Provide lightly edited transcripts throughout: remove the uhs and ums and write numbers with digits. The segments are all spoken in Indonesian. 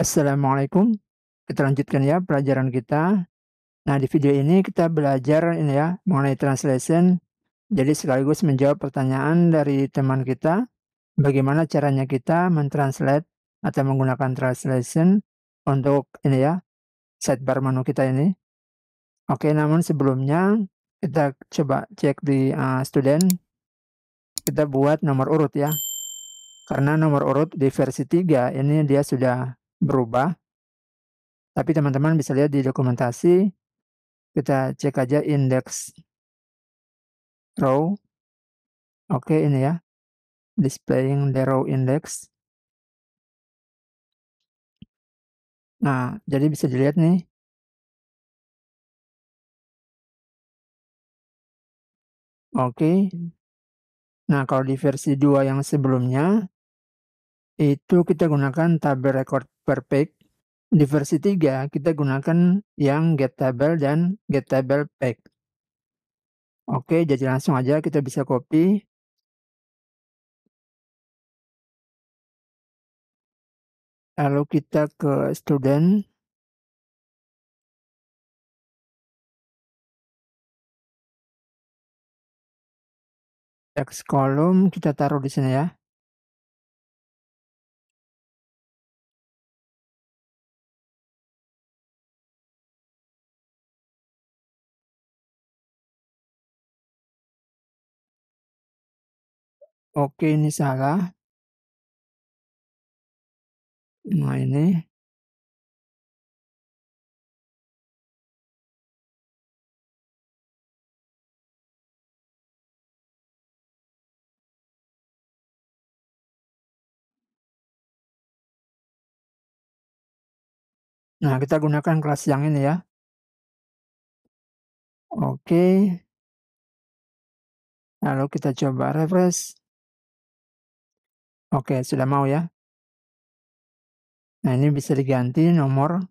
Assalamualaikum. Kita lanjutkan ya pelajaran kita. Nah, di video ini kita belajar ini ya mengenai translation. Jadi sekaligus menjawab pertanyaan dari teman kita, bagaimana caranya kita mentranslate atau menggunakan translation untuk ini ya sidebar menu kita ini. Oke, namun sebelumnya kita coba cek di student. Kita buat nomor urut ya. Karena nomor urut di versi 3 ini dia sudah berubah. Tapi teman-teman bisa lihat di dokumentasi, kita cek aja index row. Oke, ini ya, displaying the row index. Nah, jadi bisa dilihat nih. Oke. Nah, kalau di versi 2 yang sebelumnya, itu kita gunakan tabel record per page. Di versi 3, kita gunakan yang get table dan get table page. Oke, jadi langsung aja kita bisa copy. Lalu kita ke student. Text column kita taruh di sini ya. Oke, ini salah. Nah, ini. Nah, kita gunakan kelas yang ini ya. Oke. Lalu kita coba refresh. Oke, sudah mau ya. Nah, ini bisa diganti nomor.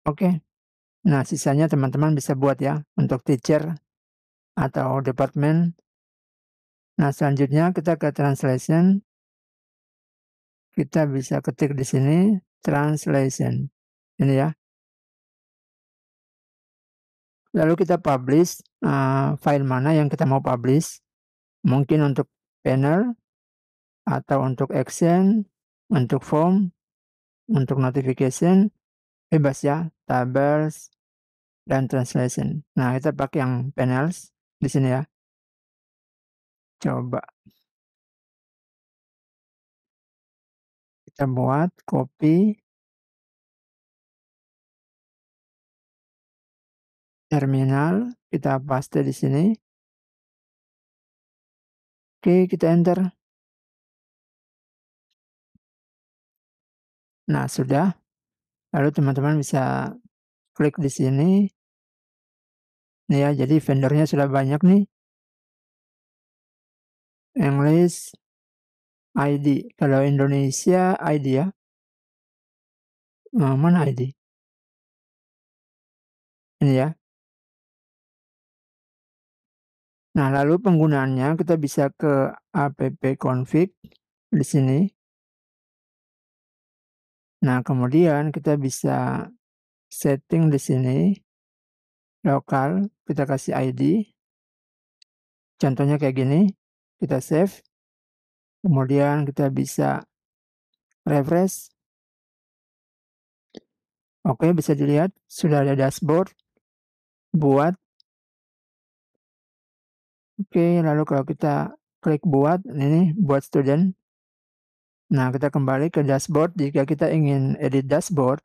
Oke. Nah, sisanya teman-teman bisa buat ya untuk teacher atau department. Nah, selanjutnya kita ke translation. Kita bisa ketik di sini translation. Ini ya. Lalu kita publish file mana yang kita mau publish. Mungkin untuk panel atau untuk action, untuk form, untuk notification, bebas ya, tables dan translation. Nah, kita pakai yang panels di sini ya. Coba kita buat copy terminal, kita paste di sini. Oke, kita enter. Nah, sudah. Lalu teman-teman bisa klik di sini. Nih ya, jadi vendornya sudah banyak nih. English ID. Kalau Indonesia ID ya. Mana ID? Ini ya. Nah, lalu penggunaannya kita bisa ke app config di sini. Nah, kemudian kita bisa setting di sini lokal, kita kasih ID. Contohnya kayak gini, kita save. Kemudian kita bisa refresh. Oke, bisa dilihat sudah ada dashboard buat. Oke, lalu kalau kita klik buat, ini buat student. Nah, kita kembali ke dashboard. Jika kita ingin edit dashboard,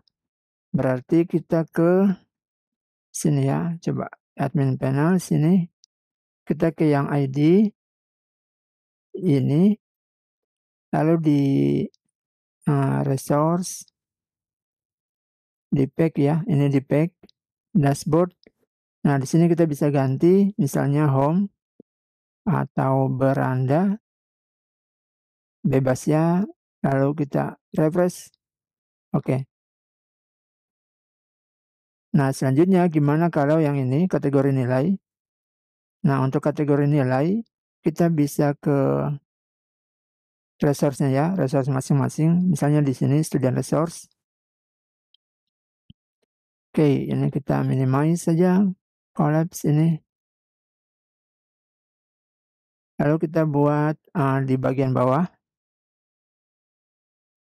berarti kita ke sini ya. Coba admin panel sini. Kita ke yang ID ini. Lalu di resource, di pack ya. Ini di pack dashboard. Nah, di sini kita bisa ganti misalnya home atau beranda. Bebas ya. Lalu kita refresh. Oke. Nah, selanjutnya gimana kalau yang ini kategori nilai? Nah, untuk kategori nilai, kita bisa ke resource-nya ya, resource masing-masing. Misalnya di sini student resource. Oke, ini kita minimize saja, collapse ini. Lalu kita buat di bagian bawah,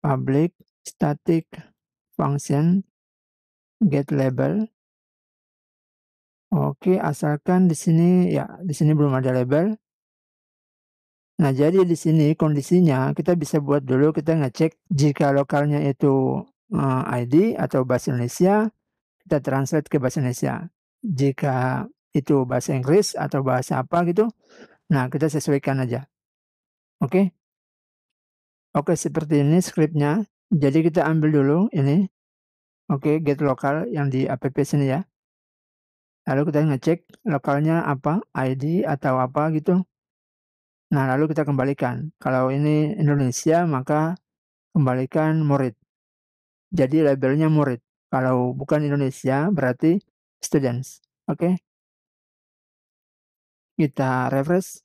public static function get label. Oke, asalkan di sini ya, di sini belum ada label. Nah, jadi di sini kondisinya kita bisa buat dulu, kita ngecek jika lokalnya itu ID atau bahasa Indonesia, kita translate ke bahasa Indonesia. Jika itu bahasa Inggris atau bahasa apa gitu, nah kita sesuaikan aja. Oke. Oke, seperti ini scriptnya. Jadi kita ambil dulu ini. Oke, get lokal yang di app sini ya. Lalu kita ngecek lokalnya apa, ID atau apa gitu. Nah, lalu kita kembalikan. Kalau ini Indonesia, maka kembalikan murid. Jadi labelnya murid. Kalau bukan Indonesia, berarti students. Oke. Kita refresh.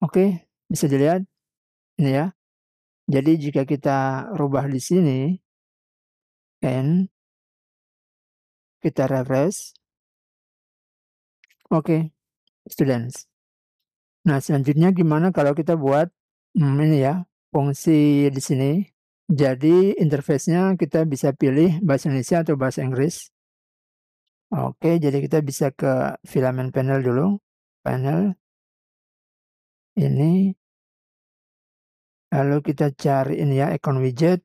Oke, bisa dilihat ini ya. Jadi jika kita rubah di sini, and kita refresh. Oke, students. Nah, selanjutnya gimana kalau kita buat ini ya, fungsi di sini. Jadi interface-nya kita bisa pilih bahasa Indonesia atau bahasa Inggris. Oke, jadi kita bisa ke filament panel dulu. Panel ini. Lalu kita cari ini ya, icon widget.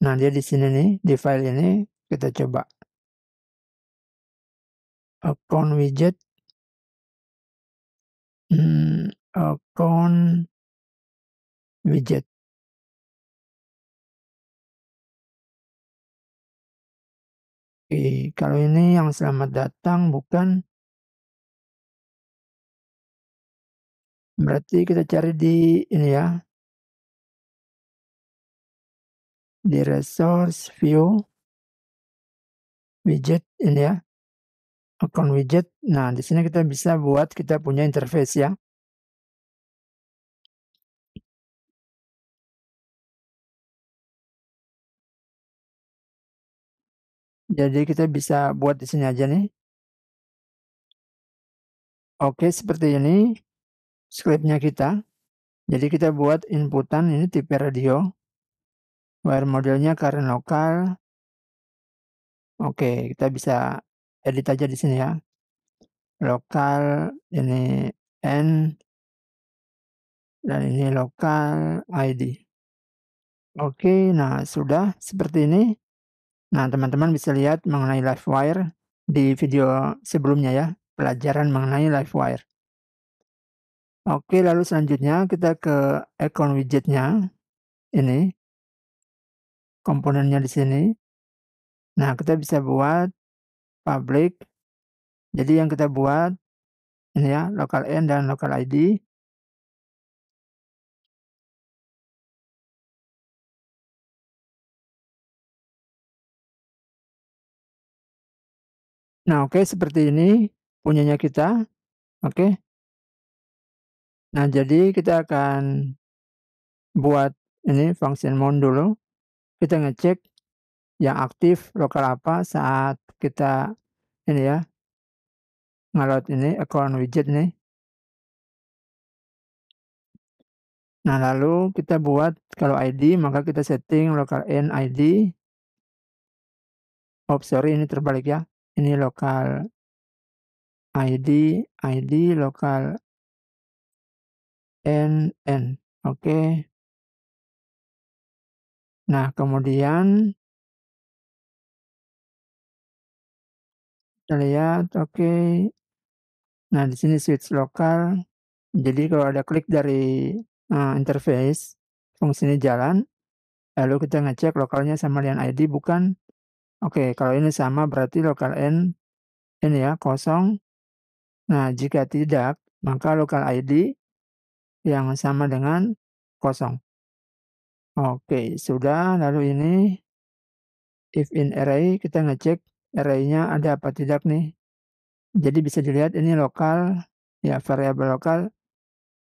Nah, dia di sini nih, di file ini kita coba. Icon widget. Icon widget. Oke, kalau ini yang selamat datang bukan, berarti kita cari di ini ya, di resource view widget ini ya, icon widget. Nah, di sini kita bisa buat kita punya interface ya. Jadi kita bisa buat di sini aja nih. Oke, seperti ini scriptnya kita. Jadi kita buat inputan ini tipe radio. Wire modelnya current lokal. Oke, kita bisa edit aja di sini ya. Lokal ini N dan ini lokal ID. Oke, nah sudah seperti ini. Nah, teman-teman bisa lihat mengenai LiveWire di video sebelumnya ya, pelajaran mengenai LiveWire. Oke, lalu selanjutnya kita ke icon widgetnya. Ini komponennya di sini. Nah, kita bisa buat public. Jadi yang kita buat ini ya, local N dan local ID. Nah, oke, seperti ini punyanya kita. Oke. Nah, jadi kita akan buat ini function mount dulu. Kita ngecek yang aktif lokal apa saat kita ini ya, nge-load ini account widget nih. Nah, lalu kita buat kalau ID maka kita setting local N ID. Oh, sorry, ini terbalik ya. Ini local ID local N. Oke. Nah, kemudian kita lihat, oke. Nah, di sini switch lokal. Jadi kalau ada klik dari interface, fungsi ini jalan. Lalu kita ngecek lokalnya sama dengan ID bukan. Oke, kalau ini sama berarti lokal N ini ya, kosong. Nah, jika tidak, maka lokal ID yang sama dengan kosong. Oke, sudah. Lalu ini if in array kita ngecek array-nya ada apa tidak nih. Jadi bisa dilihat ini lokal, ya variabel lokal,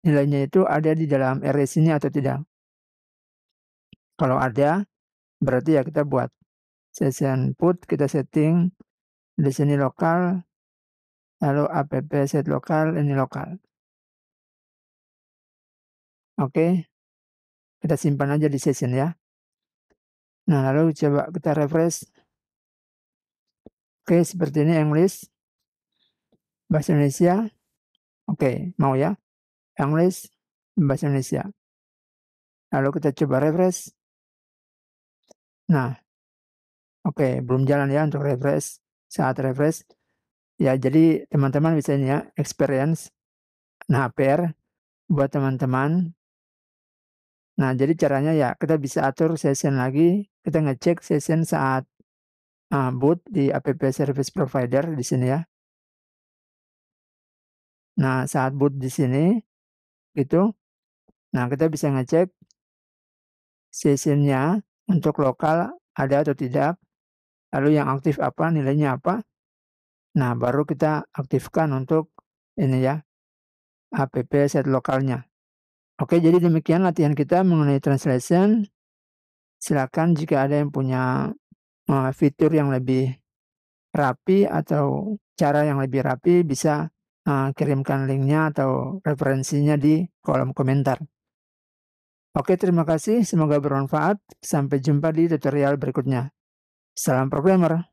nilainya itu ada di dalam array sini atau tidak. Kalau ada, berarti ya kita buat session put, kita setting di sini lokal, lalu app set lokal, ini lokal. Oke, kita simpan aja di session ya. Nah, lalu coba kita refresh. Oke, seperti ini English, bahasa Indonesia. Oke, mau ya, English, bahasa Indonesia. Lalu kita coba refresh. Nah, oke, belum jalan ya untuk refresh. Saat refresh, ya jadi teman-teman bisa ini ya, experience. Nah, PR buat teman-teman. Nah, jadi caranya ya kita bisa atur session lagi. Kita ngecek session saat boot di app service provider di sini ya. Nah, saat boot di sini gitu. Nah, kita bisa ngecek sessionnya untuk lokal ada atau tidak. Lalu yang aktif apa, nilainya apa. Nah, baru kita aktifkan untuk ini ya, app set lokalnya. Oke, jadi demikian latihan kita mengenai translation. Silakan jika ada yang punya fitur yang lebih rapi atau cara yang lebih rapi bisa kirimkan linknya atau referensinya di kolom komentar. Oke, terima kasih. Semoga bermanfaat. Sampai jumpa di tutorial berikutnya. Salam programmer.